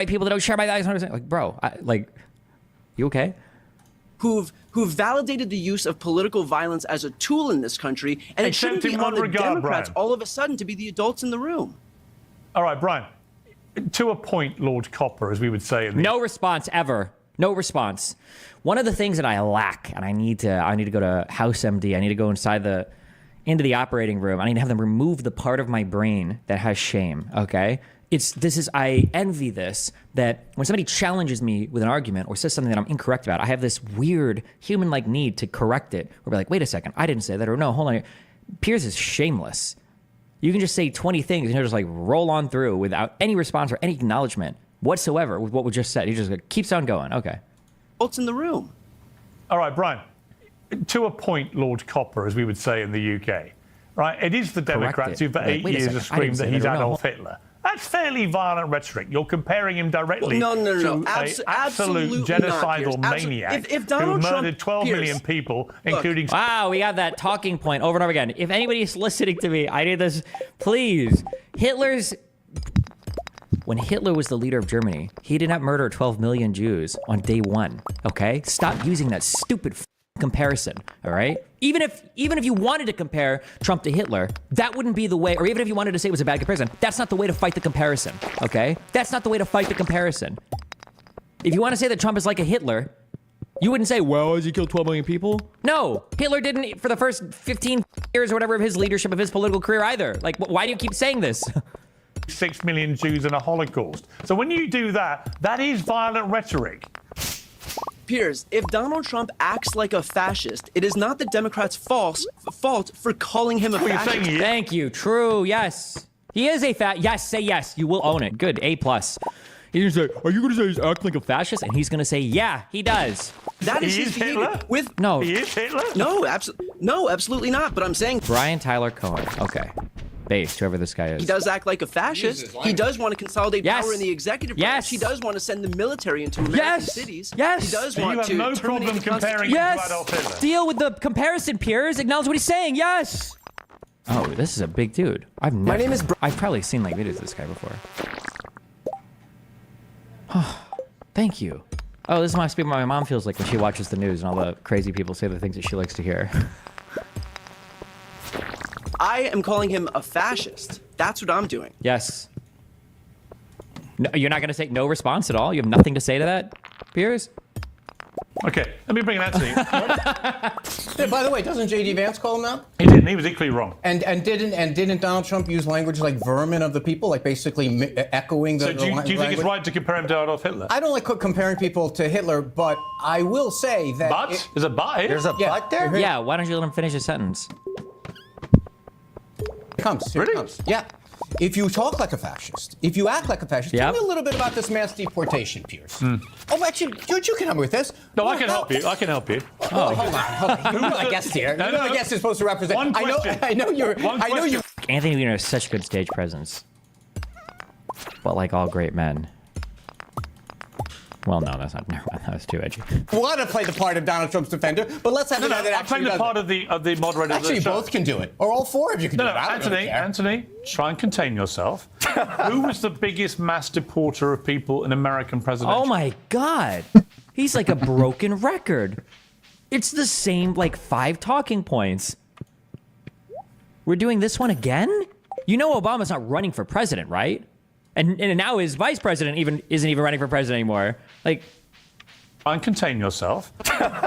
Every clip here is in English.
people that don't share my values. Like, bro, you okay? Who've validated the use of political violence as a tool in this country, and it shouldn't be on the Democrats all of a sudden to be the adults in the room. All right, Brian. To a point, Lord Copper, as we would say. No response ever. No response. One of the things that I lack, and I need to go to House MD. I need to go into the operating room. I need to have them remove the part of my brain that has shame. Okay. I envy this, that when somebody challenges me with an argument or says something that I'm incorrect about, I have this weird human-like need to correct it. Or be like, wait a second, I didn't say that, or no, hold on. Piers is shameless. You can just say 20 things and he'll just like roll on through without any response or any acknowledgement whatsoever with what we just said. He just keeps on going. Okay. What's in the room? All right, Brian. To a point, Lord Copper, as we would say in the UK, right? It is the Democrats who for 8 years have screamed that he's Adolf Hitler. That's fairly violent rhetoric. You're comparing him directly to an absolute genocidal maniac who murdered 12 million people, including... Wow, we got that talking point over and over again. If anybody's listening to me, I need this. Please. When Hitler was the leader of Germany, he did not murder 12 million Jews on day one, okay? Stop using that stupid comparison, all right? Even if you wanted to compare Trump to Hitler, that wouldn't be the way, or even if you wanted to say it was a bad comparison, that's not the way to fight the comparison, okay? That's not the way to fight the comparison. If you want to say that Trump is like a Hitler, you wouldn't say, well, has he killed 12 million people? No, Hitler didn't for the first 15 years or whatever of his leadership, of his political career either. Like, why do you keep saying this? 6 million Jews in a Holocaust. So when you do that, that is violent rhetoric. Piers, if Donald Trump acts like a fascist, it is not the Democrats' fault for calling him a fascist. Thank you. True. Yes. He is a yes, say yes. You will own it. Good. A+. He's going to say, are you going to say he's acting like a fascist? And he's going to say, yeah, he does. That is his behavior. No. He is Hitler? No, absolutely not. But I'm saying... Brian Tyler Cohen. Okay. Based, whoever this guy is. He does act like a fascist. He does want to consolidate power in the executive branch. He does want to send the military into American cities. Yes. He does want to... You have no problem comparing him to Adolf Hitler. Deal with the comparison, Piers. Acknowledge what he's saying. Yes. Oh, this is a big dude. I've probably seen like videos of this guy before. Thank you. Oh, this must be what my mom feels like when she watches the news and all the crazy people say the things that she likes to hear. I am calling him a fascist. That's what I'm doing. Yes. No, you're not going to say no response at all? You have nothing to say to that, Piers? Okay, let me bring that to you. By the way, doesn't J.D. Vance call him out? He didn't. He was equally wrong. And didn't Donald Trump use language like vermin of the people, like basically echoing the language? So do you think it's right to compare him to Adolf Hitler? I don't like comparing people to Hitler, but I will say that... But? There's a but here? There's a but there? Yeah, why don't you let him finish his sentence? Here it comes. Yeah. If you talk like a fascist, if you act like a fascist, tell me a little bit about this mass deportation, Piers. Oh, actually, you can help me with this. No, I can help you. I can help you. Oh, hold on. You're my guest here. You're my guest is supposed to represent. One question. I know you're. Anthony Weiner has such good stage presence. But like all great men. Well, no, that's not. Never mind. That was too edgy. I want to play the part of Donald Trump's defender, but let's have another that actually does it. I'm playing the part of the moderator. Actually, both can do it, or all four of you can do it. Anthony, try and contain yourself. Who was the biggest mass deporter of people in American presidential? Oh my God, he's like a broken record. It's the same like 5 talking points. We're doing this one again? You know Obama's not running for president, right? And now his vice president isn't even running for president anymore. Like, try and contain yourself.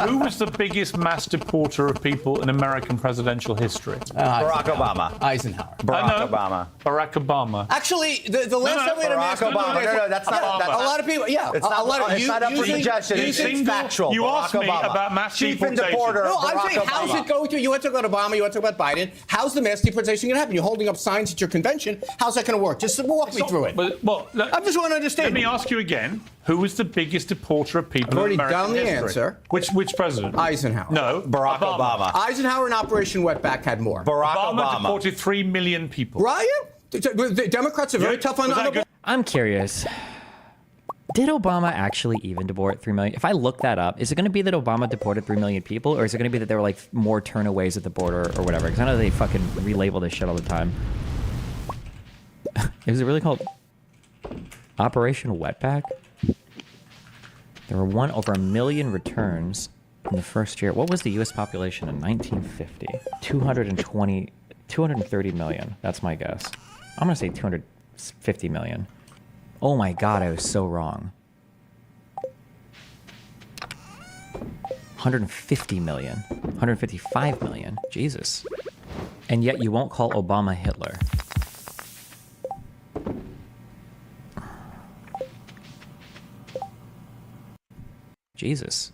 Who was the biggest mass deporter of people in American presidential history? Barack Obama. Eisenhower. Barack Obama. Barack Obama. Actually, the last time we had a mass Obama. No, that's not. A lot of people. Yeah, it's not up for suggestion. It's factual. You asked me about mass deportation. No, I'm saying, how's it going to? You want to talk about Obama? You want to talk about Biden? How's the mass deportation going to happen? You're holding up signs at your convention. How's that going to work? Just walk me through it. I just want to understand. Let me ask you again. Who was the biggest deporter of people in American history? I've already done the answer. Which president? Eisenhower. No, Barack Obama. Eisenhower in Operation Wetback had more. Barack Obama deported 3 million people. Ryan? The Democrats are very tough on the... I'm curious. Did Obama actually even deport 3 million? If I look that up, is it going to be that Obama deported 3 million people, or is it going to be that there were like more turnaways at the border or whatever? Because I know they fucking relabel this shit all the time. Is it really called Operation Wetback? There were over 1 million returns in the first year. What was the U.S. population in 1950? 230 million. That's my guess. I'm going to say 250 million. Oh my God, I was so wrong. 150 million. 155 million. Jesus. And yet you won't call Obama Hitler. Jesus.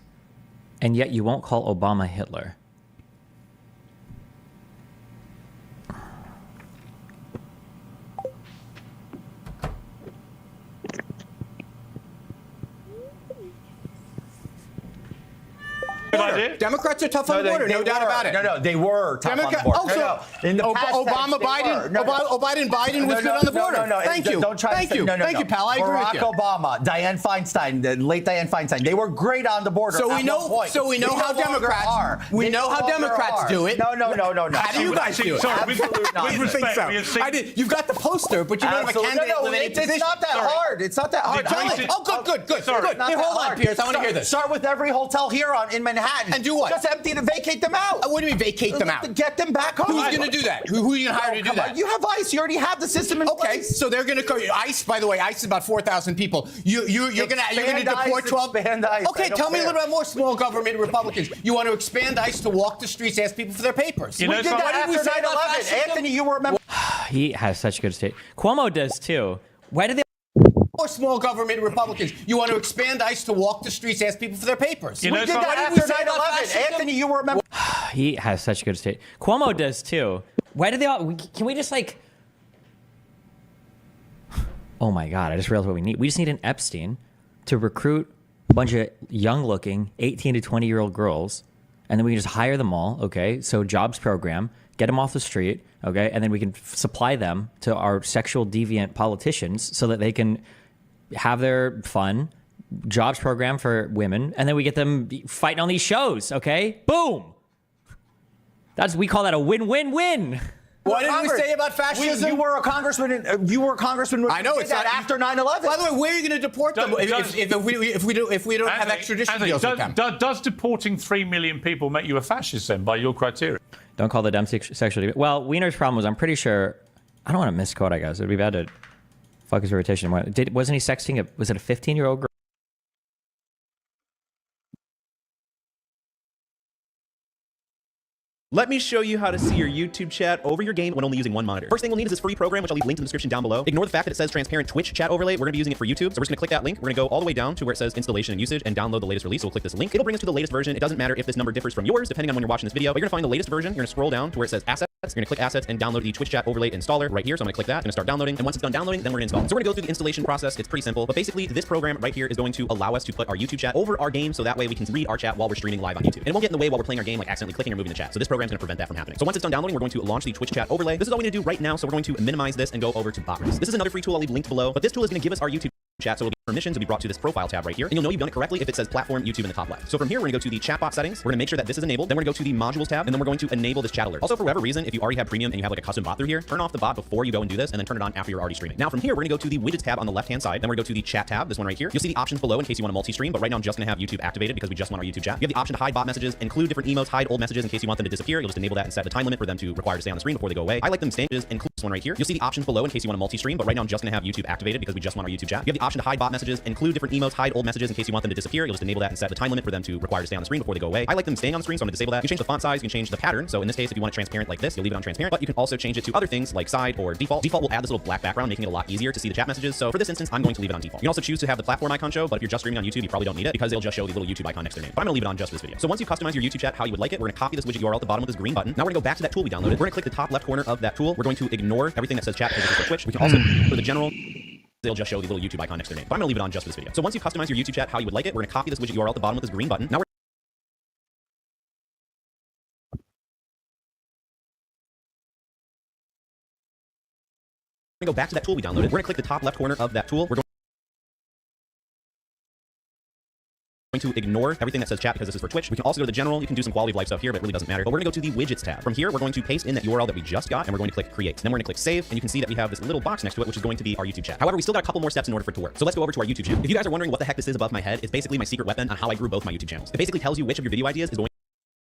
And yet you won't call Obama Hitler. Democrats are tough on the border, no doubt about it. No, they were tough on the border. Also, In the past Biden was good on the border. Thank you. Don't try Thank to you. Thank you, pal. I agree with you. Barack Obama, Dianne Feinstein, the late Dianne Feinstein, they were great on the border. So we know how Democrats. We know how Democrats do it. No. How do you guys do it? Sorry, with respect, You've got the poster, but you don't have a candidate with any position. It's not that hard. It's not that hard. Oh, good. Hey, hold on, Piers. I want to hear this. Start with every hotel here in Manhattan. And do what? Just empty to vacate them out. What do you mean vacate them out? Get them back home. Who's going to do that? Who are you going to hire to do that? You have ICE. You already have the system in place. So they're going to go. ICE, by the way, ICE is about 4,000 people. You're going to deport 12. Okay, tell me a little bit more. Small government Republicans. You want to expand ICE to walk the streets, ask people for their papers. We did that after 9/11. Anthony, you remember? He has such good state. Cuomo does too. Why do they? More small government Republicans. You want to expand ICE to walk the streets, ask people for their papers. We did that after 9/11. Anthony, you remember? He has such good state. Cuomo does too. Why do they all? Can we just like? Oh my God! I just realized what we need. We just need an Epstein to recruit a bunch of young-looking 18 to 20-year-old girls, and then we can just hire them all. Okay, so jobs program, get them off the street. Okay, and then we can supply them to our sexual deviant politicians so that they can have their fun. Jobs program for women, and then we get them fighting on these shows. Okay, boom. We call that a win-win-win. What did we say about fascism? You were a congressman. I know it's that after 9/11. By the way, where are you going to deport them if we don't have extradition deals with them? Does deporting 3 million people make you a fascist then, by your criteria? Don't call the dumb sexual. Well, Wiener's problem was I'm pretty sure. I don't want to misquote. I guess it'd be bad to fuck his reputation. Wasn't he sexting? Was it a 15-year-old girl? Let me show you how to see your YouTube chat over your game when only using one monitor. First thing we'll need is this free program, which I'll leave linked in the description down below. Ignore the fact that it says transparent Twitch chat overlay. We're gonna be using it for YouTube. So we're just gonna click that link. We're gonna go all the way down to where it says installation and usage and download the latest release. So we'll click this link. It'll bring us to the latest version. It doesn't matter if this number differs from yours, depending on when you're watching this video, but you're gonna find the latest version. You're gonna scroll down to where it says assets. You're gonna click assets and download the Twitch chat overlay installer right here. So I'm gonna click that, gonna start downloading. And once it's done downloading, then we're gonna install it. So we're gonna go through the installation process. It's pretty simple, but basically this program right here is going to allow us to put our YouTube chat over our game. So that way we can read our chat while we're streaming live on YouTube. And it won't get in the way while we're playing our game, like accidentally clicking or moving the chat. So this program's gonna prevent that from happening. So once it's done downloading, we're going to launch the Twitch chat overlay. This is all we need to do right now. So we're going to minimize this and go over to bot risk. This is another free tool I'll leave linked below, but this tool is going to give us our YouTube chat. So it'll be permissions will be brought to this profile tab right here. And you'll know you've done it correctly if it says platform YouTube in the top left. So from here, we're going to go to the chatbot settings. We're going to make sure that this is enabled. Then we're going to go to the modules tab, and then we're going to enable this chat alert. Also, for whatever reason, if you already have premium and you have like a custom bot through here, turn off the bot before you go and do this, and then turn it on after you're already streaming. Now from here, we're going to go to the widgets tab on the left-hand side. Then we're going to go to the chat tab, this one right here. You'll see the options below in case you want to multi-stream, but right now I'm just going to have YouTube activated because we just want our YouTube chat. You have the option to hide bot messages, include different emotes, hide old messages in case you want them to disappear. You'll just enable that and set the time limit for them to require to stay on the screen before they go away. I like them stages, include this one right here. You'll see the options below in case you want to multi-stream, but right now I'm just going to have YouTube activated because we just want our YouTube chat. You have the option to hide bot messages, include different emotes, hide old messages in case you want them to disappear. You'll just enable that and set the time limit for them to require to stay on the screen before they go away. I like them staying on the screen, so I'm going to disable that. You can change the font size, you can change the pattern. So in this case, if you want it transparent like this, you'll leave it on transparent, but you can also change it to other things like side or default. Default will add this little black background, making it a lot easier to see the chat messages. So for this instance, I'm going to leave it on default. You can also choose to have the platform icon show, but if you're just streaming on YouTube, you probably don't need it because it'll just show the little YouTube icon next to their name. But I'm going to leave it on just for this video. So once you customize your YouTube chat how you would like it, we're going to copy this widget URL at the bottom with this green button. Now we're going to go back to that tool we downloaded. We're going to click the top left corner of that tool. We're going to ignore everything that says chat because it's for Twitch. We can also, for the general, they'll just show the little YouTube icon next to their name. But I'm going to leave it on just for this video. So once you customize your YouTube chat how you would like it, we're going to copy this widget URL at the bottom with this green button. Now we're going to go back to that tool we downloaded. We're going to click the top left corner of that tool. We're going going to ignore everything that says chat because this is for Twitch. We can also go to the general. You can do some quality of life stuff here, but it really doesn't matter. But we're going to go to the widgets tab. From here, we're going to paste in that URL that we just got, and we're going to click create. Then we're going to click save, and you can see that we have this little box next to it, which is going to be our YouTube chat. However, we still got a couple more steps in order for it to work. So let's go over to our YouTube channel. If you guys are wondering what the heck this is above my head, it's basically my secret weapon on how I grew both my YouTube channels. It basically tells you which of your video ideas is going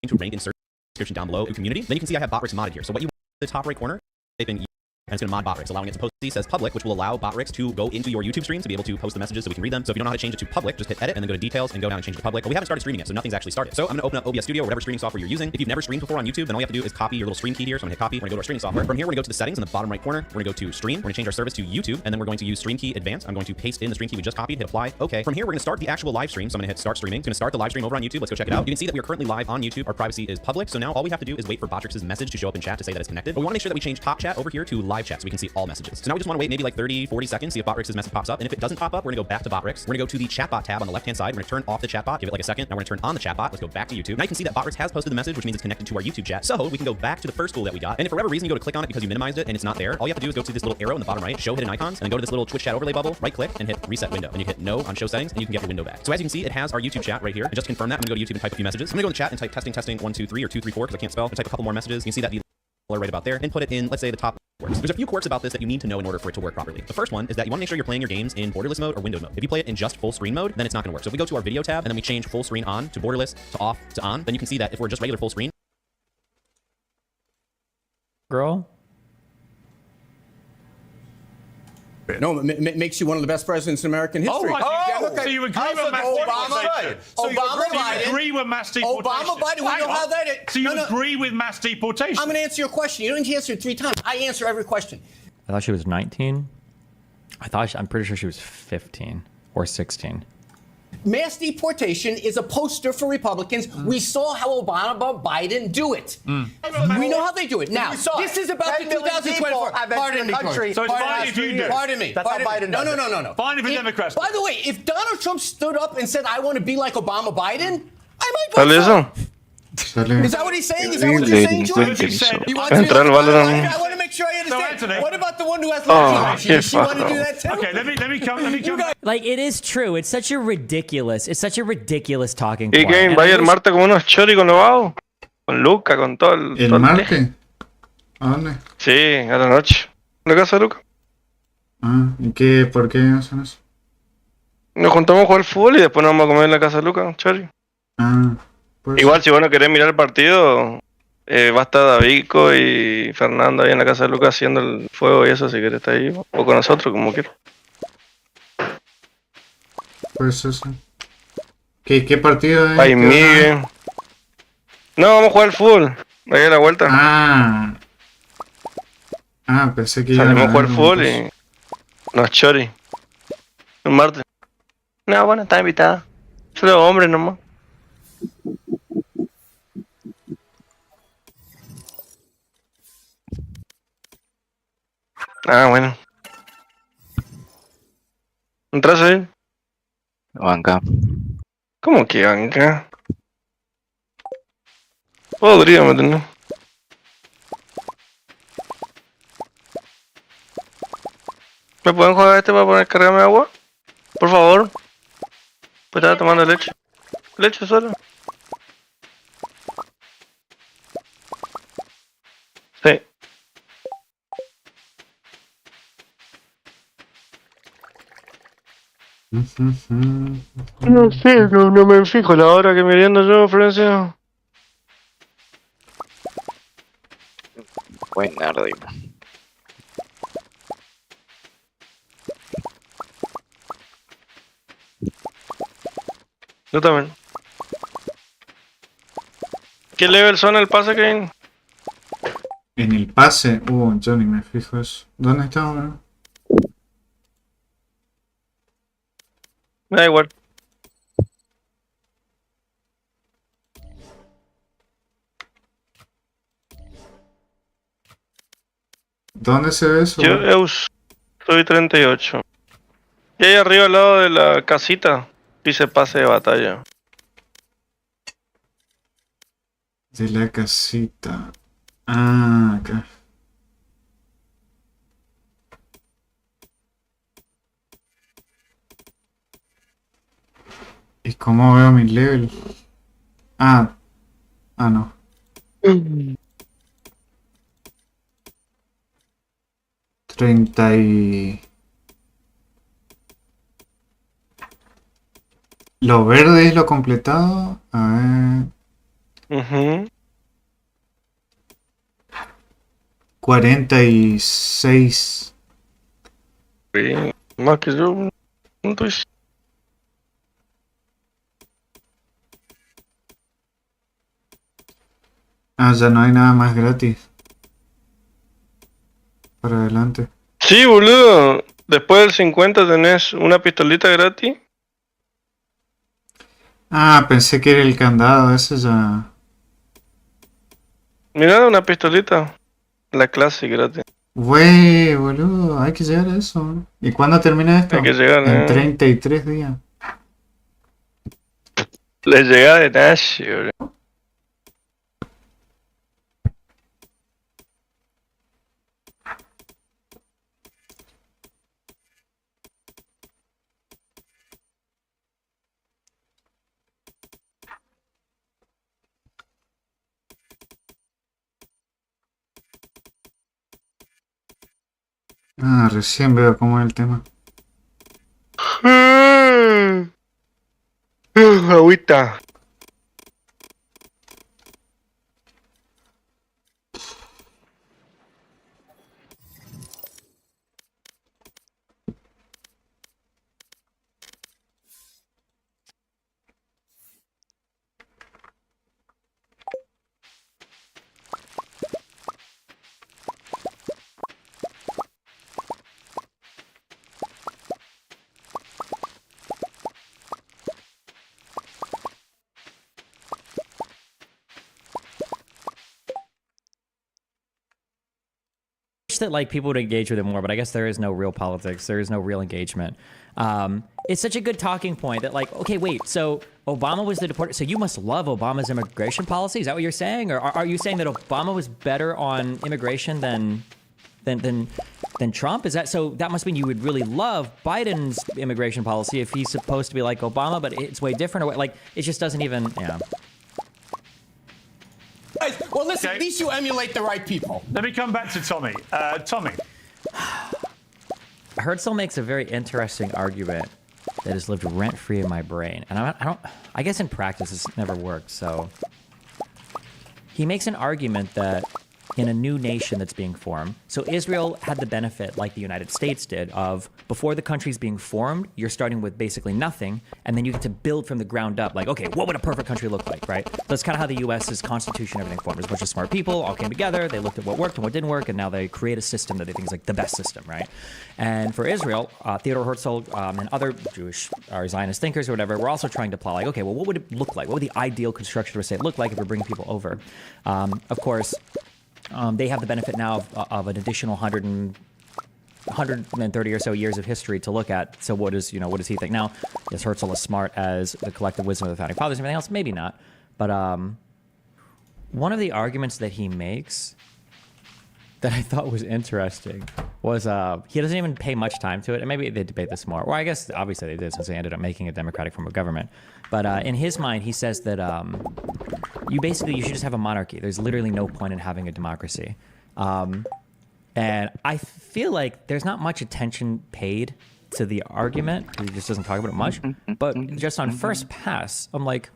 to rank in search description down below in community. Then you can see I have Botrix modded here. So what you want in the top right corner, type in and it's going to mod Botrix, allowing it to post. It says public, which will allow Botrix to go into your YouTube stream to be able to post the messages so we can read them. So if you don't know how to change it to public, just hit edit and then go to details and go down and change it to public. But we haven't started streaming yet, so nothing's actually started. So I'm going to open up OBS Studio or whatever streaming software you're using. If you've never streamed before on YouTube, then all you have to do is copy your little stream key here. So I'm going to hit copy. We're going to go to our streaming software. From here, we're going to go to the settings in the bottom right corner. We're going to go to stream. We're going to change our service to YouTube, and then we're going to use Stream Key Advanced. I'm going to paste in the stream key we just copied, hit apply. Okay. From here, we're going to start the actual live stream. So I'm going to hit start streaming. It's going to start the live stream over on YouTube. Let's go check it out. You can see that we are currently live on YouTube. Our privacy is public. So now all we have to do is wait for Botrix's message to show up in chat to say that it's connected. But we want to make sure that we change top chat over here to live chat so we can see all messages. So now we just want to wait maybe like 30, 40 seconds, see if Botrix's message pops up. And if it doesn't pop up, we're gonna go back to Botrix. We're gonna go to the chatbot tab on the left-hand side. We're gonna turn off the chatbot, give it like a second. Now we're gonna turn on the chatbot. Let's go back to YouTube. Now you can see that Botrix has posted the message, which means it's connected to our YouTube chat. So we can go back to the first tool that we got. And if for whatever reason you go to click on it because you minimized it and it's not there, all you have to do is go to this little arrow in the bottom right, show hidden icons, and then go to this little Twitch chat overlay bubble, right click, and hit reset window. And you hit no on show settings, and you can get your window back. So as you can see, it has our YouTube chat right here. And just to confirm that, I'm gonna go to YouTube and type a few messages. I'm gonna go in the chat and type testing, testing, 1, 2, 3, or 2, 3, 4, because I can't spell. And type a couple more messages. You can see that the right about there, and put it in, let's say, the top quirks. There's a few quirks about this that you need to know in order for it to work properly. The first one is that you want to make sure you're playing your games in borderless mode or windowed mode. If you play it in just full screen mode, then it's not going to work. So if we go to our video tab and then we change full screen on to borderless to off to on, then you can see that if we're just regular full screen. Girl. No, it makes you one of the best presidents in American history. So you agree with mass deportation? So you agree with mass deportation? Obama, Biden, we know how that is. So you agree with mass deportation? I'm going to answer your question. You don't need to answer it 3 times. I answer every question. I thought she was 19. I'm pretty sure she was 15 or 16. Mass deportation is a poster for Republicans. We saw how Obama, Biden do it. We know how they do it. Now, this is about the 2024. Pardon me. So it's fine if you do. Pardon me. That's how Biden does it. No. Fine if the Democrats. By the way, if Donald Trump stood up and said, I want to be like Obama, Biden, I might vote for him. Is that what he's saying? Is that what you're saying, George? You want to be like Obama, Biden? I want to make sure I understand. What about the one who has left? Does she want to do that too? Okay, let me come. Like, it is true. It's such a ridiculous talking point. Y que vaya el martes con unos choris con los vagos. Con Luca, con todo el... ¿El martes? ¿A dónde? Sí, a la noche. ¿En la casa de Luca? Ah, ¿y qué? ¿Por qué hacen eso? Nos juntamos a jugar fútbol y después nos vamos a comer en la casa de Luca, chori. Ah, pues... Igual, si vos no querés mirar el partido, va a estar Davico y Fernando ahí en la casa de Luca haciendo el fuego y eso, si querés estar ahí. O con nosotros, como quieras. Pues eso. ¿Qué partido es? Ay, Miguel. No, vamos a jugar al fútbol. Ahí a la vuelta. Pensé que salimos a jugar fútbol y nos chori. Un martes. No, bueno, está invitada. Solo hombres nomás. Ah, bueno. ¿Entras ahí? Banca. ¿Cómo que banca? Podríamos tener. ¿Me pueden jugar este para poner cargarme agua? Por favor. Pues estaba tomando leche. Leche solo. Sí. No sé, no me fijo la hora que me viendo yo, Florencia. Buen nerd. Yo también. ¿Qué level son el pase, Kevin? En el pase. Yo ni me fijo eso. ¿Dónde está ahora? Me da igual. ¿Dónde se ve eso? Yo soy 38. Y ahí arriba al lado de la casita dice pase de batalla. De la casita. Ah, acá. ¿Y cómo veo mi level? Ah, no. 30 y... Lo verde es lo completado. A ver. 46. Sí, más que yo. No estoy... Ya no hay nada más gratis. Para adelante. Sí, boludo. Después del 50 tenés una pistolita gratis. Pensé que era el candado, ese ya... Mirá, una pistolita. La clase gratis. Güey, boludo, hay que llegar a eso. ¿Y cuándo termina esto? Hay que llegar, En 33 días. Le llega de Nash, boludo. Recién veo cómo es el tema. Agüita. That like people would engage with it more, but I guess there is no real politics. There is no real engagement. It's such a good talking point that like, okay, wait, so Obama was the deporter, so you must love Obama's immigration policy. Is that what you're saying, or are you saying that Obama was better on immigration than Trump? Is that so? That must mean you would really love Biden's immigration policy if he's supposed to be like Obama, but it's way different. Or like it just doesn't even. Yeah. Well, listen, at least you emulate the right people. Let me come back to Tommy. Tommy. Herzl makes a very interesting argument that has lived rent-free in my brain. And I guess in practice this never worked, so... He makes an argument that in a new nation that's being formed, so Israel had the benefit, like the United States did, of before the country's being formed, you're starting with basically nothing, and then you get to build from the ground up. Like, okay, what would a perfect country look like, right? That's kind of how the U.S.'s constitution, everything formed. There's a bunch of smart people, all came together, they looked at what worked and what didn't work, and now they create a system that they think is like the best system, right? And for Israel, Theodor Herzl and other Jewish or Zionist thinkers or whatever, were also trying to plot like, okay, well, what would it look like? What would the ideal construction of a state look like if we're bringing people over? Of course, they have the benefit now of an additional 130 or so years of history to look at. So what does he think? Now, is Herzl as smart as the collective wisdom of the founding fathers and everything else? Maybe not. But one of the arguments that he makes that I thought was interesting was he doesn't even pay much time to it. And maybe they debate this more. Well, I guess obviously they did since they ended up making a democratic form of government. But in his mind, he says that you should just have a monarchy. There's literally no point in having a democracy. And I feel like there's not much attention paid to the argument. He just doesn't talk about it much. But just on first pass, I'm like,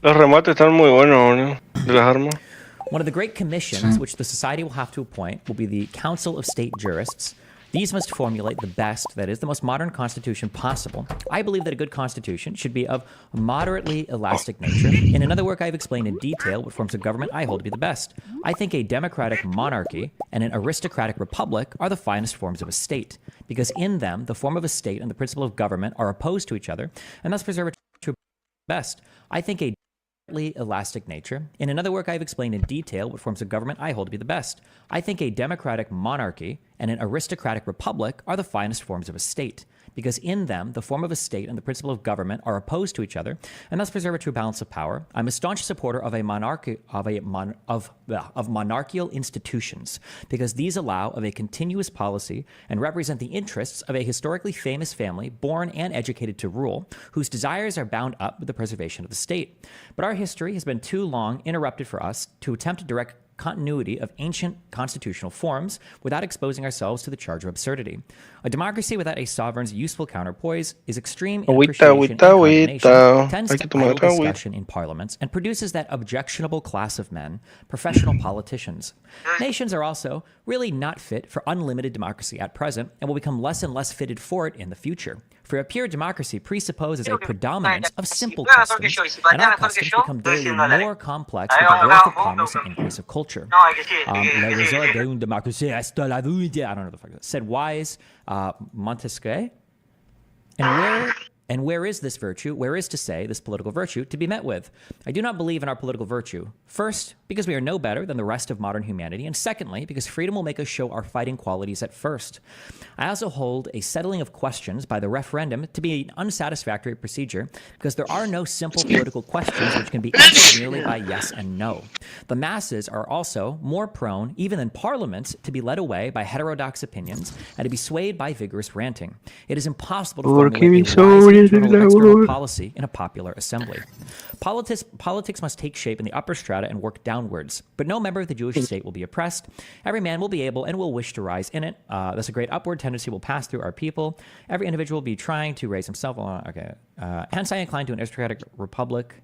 Los remates están muy buenos, ¿no? De las armas. One of the great commissions which the society will have to appoint will be the Council of State Jurists. These must formulate the best, that is, the most modern constitution possible. I believe that a good constitution should be of a moderately elastic nature. In another work, I have explained in detail what forms of government I hold to be the best. I think a democratic monarchy and an aristocratic republic are the finest forms of a state, because in them, the form of a state and the principle of government are opposed to each other, and thus preserve a true best. I think a elastic nature. In another work, I have explained in detail what forms of government I hold to be the best. I think a democratic monarchy and an aristocratic republic are the finest forms of a state, because in them, the form of a state and the principle of government are opposed to each other, and thus preserve a true balance of power. I'm a staunch supporter of monarchical institutions, because these allow of a continuous policy and represent the interests of a historically famous family, born and educated to rule, whose desires are bound up with the preservation of the state. But our history has been too long interrupted for us to attempt to direct continuity of ancient constitutional forms without exposing ourselves to the charge of absurdity. A democracy without a sovereign's useful counterpoise is extreme in appreciation and condemnation, tends to idle discussion in parliaments, and produces that objectionable class of men, professional politicians. Nations are also really not fit for unlimited democracy at present, and will become less and less fitted for it in the future. For a pure democracy presupposes a predominance of simple customs, and our customs become daily more complex with the growth of commerce and increase of culture. Le resort d'une démocratie est la vérité. I don't know what the fuck that said wise Montesquieu. And where is this virtue? Where is to say this political virtue to be met with? I do not believe in our political virtue. First, because we are no better than the rest of modern humanity, and secondly, because freedom will make us show our fighting qualities at first. I also hold a settling of questions by the referendum to be an unsatisfactory procedure, because there are no simple political questions which can be answered merely by yes and no. The masses are also more prone, even than parliaments, to be led away by heterodox opinions and to be swayed by vigorous ranting. It is impossible to formulate a wise external policy in a popular assembly. Politics must take shape in the upper strata and work downwards, but no member of the Jewish state will be oppressed. Every man will be able and will wish to rise in it. Thus a great upward tendency will pass through our people. Every individual will be trying to raise himself. Hence I incline to an aristocratic republic.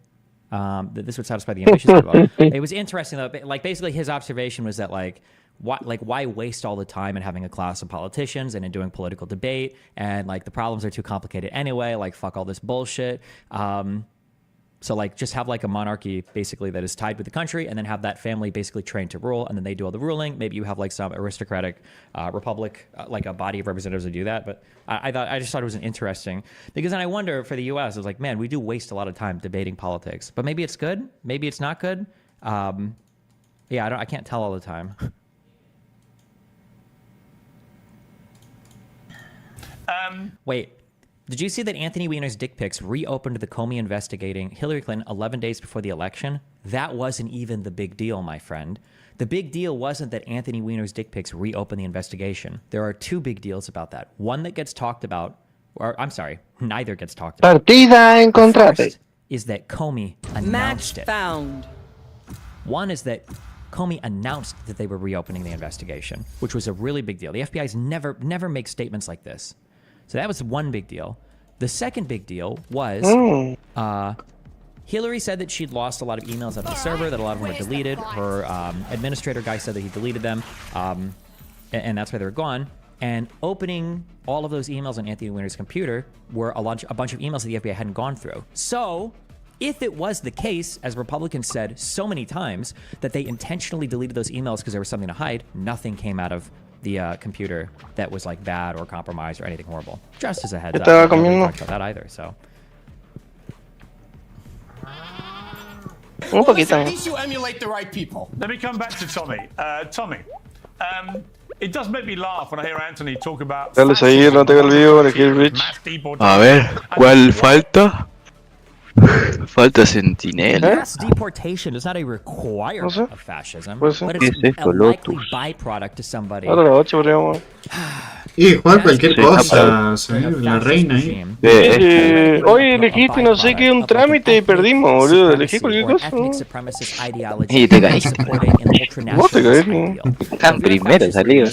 This would satisfy the ambitious people. It was interesting though, like basically his observation was that why waste all the time in having a class of politicians and in doing political debate, and like the problems are too complicated anyway, like fuck all this bullshit. So like just have like a monarchy basically that is tied with the country, and then have that family basically trained to rule, and then they do all the ruling. Maybe you have like some aristocratic republic, like a body of representatives that do that. But I just thought it was an interesting, because then I wonder for the U.S. I was like, man, we do waste a lot of time debating politics, but maybe it's good, maybe it's not good. Yeah, I can't tell all the time. Wait, did you see that Anthony Weiner's dick pics reopened the Comey investigating Hillary Clinton 11 days before the election? That wasn't even the big deal, my friend. The big deal wasn't that Anthony Weiner's dick pics reopened the investigation. There are two big deals about that. One that gets talked about, or I'm sorry, neither gets talked about. Partida en contrate. First is that Comey announced it. Found. One is that Comey announced that they were reopening the investigation, which was a really big deal. The FBI's never make statements like this. So that was one big deal. The second big deal was Hillary said that she'd lost a lot of emails out of the server, that a lot of them were deleted. Her administrator guy said that he deleted them, and that's why they were gone. And opening all of those emails on Anthony Weiner's computer were a bunch of emails that the FBI hadn't gone through. So if it was the case, as Republicans said so many times, that they intentionally deleted those emails because there was something to hide, nothing came out of the computer that was like bad or compromised or anything horrible. Just as a heads up. Nobody talked about that either, so. Well, at least you emulate the right people. Let me come back to Tommy. Tommy, it does make me laugh when I hear Anthony talk about... Dale seguir, no te olvido, elegir Rich. A ver, ¿cuál falta? Falta Sentinel. Mass deportation is not a requirement of fascism, but it's a likely byproduct to somebody. Y jugar cualquier cosa, la reina ahí. Hoy elegiste no sé qué, un trámite y perdimos, boludo. Elegí cualquier cosa. Y te caíste. Vos te caíste. Tan primero salido.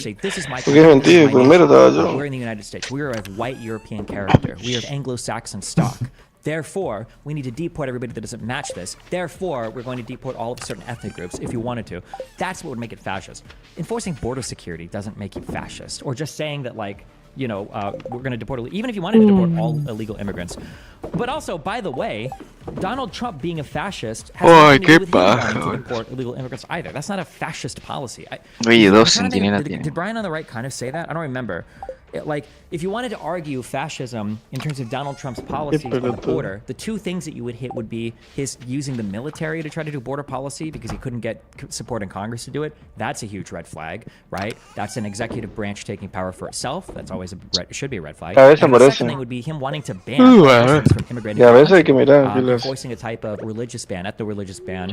Porque es mentira, primero estaba yo. We're in the United States. We are of white European character. We are of Anglo-Saxon stock. Therefore, we need to deport everybody that doesn't match this. Therefore, we're going to deport all of certain ethnic groups if you wanted to. That's what would make it fascist. Enforcing border security doesn't make you fascist. Or just saying that, like, you know, we're going to deport, even if you wanted to deport all illegal immigrants. But also, by the way, Donald Trump being a fascist has nothing to do with him wanting to deport illegal immigrants either. That's not a fascist policy. Did Brian on the right kind of say that? I don't remember. Like, if you wanted to argue fascism in terms of Donald Trump's policies on the border, the two things that you would hit would be his using the military to try to do border policy because he couldn't get support in Congress to do it. That's a huge red flag, right? That's an executive branch taking power for itself. That's always should be a red flag. And the second thing would be him wanting to ban Muslims from immigrating to the country, enforcing a type of religious ban, ethno-religious ban.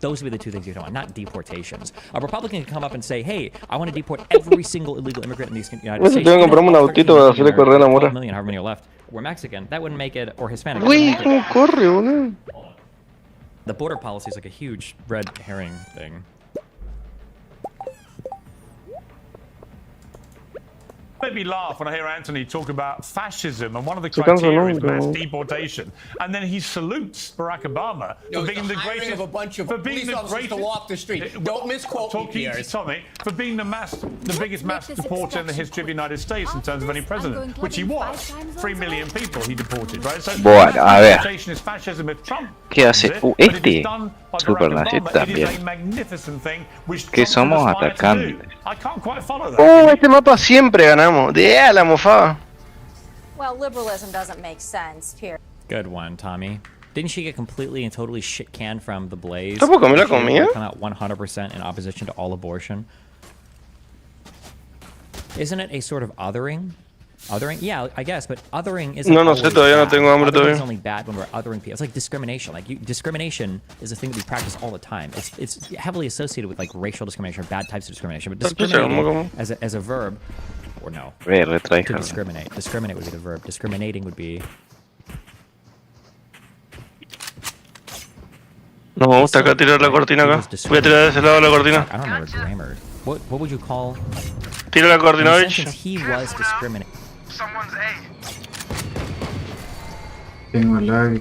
Those would be the two things you don't want, not deportations. A Republican can come up and say, hey, I want to deport every single illegal immigrant in these United States. Tengo que comprarme un autito para hacerle correr a la mora. Million, however many are left. We're Mexican. That wouldn't make it, or Hispanic. Uy, cómo corre, boludo. The border policy is like a huge red herring thing. Made me laugh when I hear Anthony talk about fascism, and one of the criteria is mass deportation, and then he salutes Barack Obama for being the greatest of a bunch of police officers to walk the street. Don't misquote me, Pierre. Tommy, for being the biggest mass deporter in the history of the United States in terms of any president, which he was. 3 million people he deported, right? So bueno, a ver. deportation is fascism if Trump. ¿Qué hace? Este super nazi también. Que somos atacantes. Este mapa siempre ganamos. De la mofada. Well, liberalism doesn't make sense, Pierre. Good one, Tommy. Didn't she get completely and totally shit canned from The Blaze? ¿Tampoco me la comía? Come out 100% in opposition to all abortion. Isn't it a sort of othering? Othering? Yeah, I guess, but othering isn't. No sé, todavía no tengo hambre todavía. It's only bad when we're othering people. It's like discrimination. Like discrimination is a thing that we practice all the time. It's heavily associated with like racial discrimination or bad types of discrimination. But discriminating as a verb, or no, to discriminate. Discriminate would be the verb. Discriminating would be. No me gusta acá tirar la cortina acá. Voy a tirar de ese lado la cortina. I don't remember grammar. What would you call? Tira la cortina, bitch. He was discriminating. Tengo lag.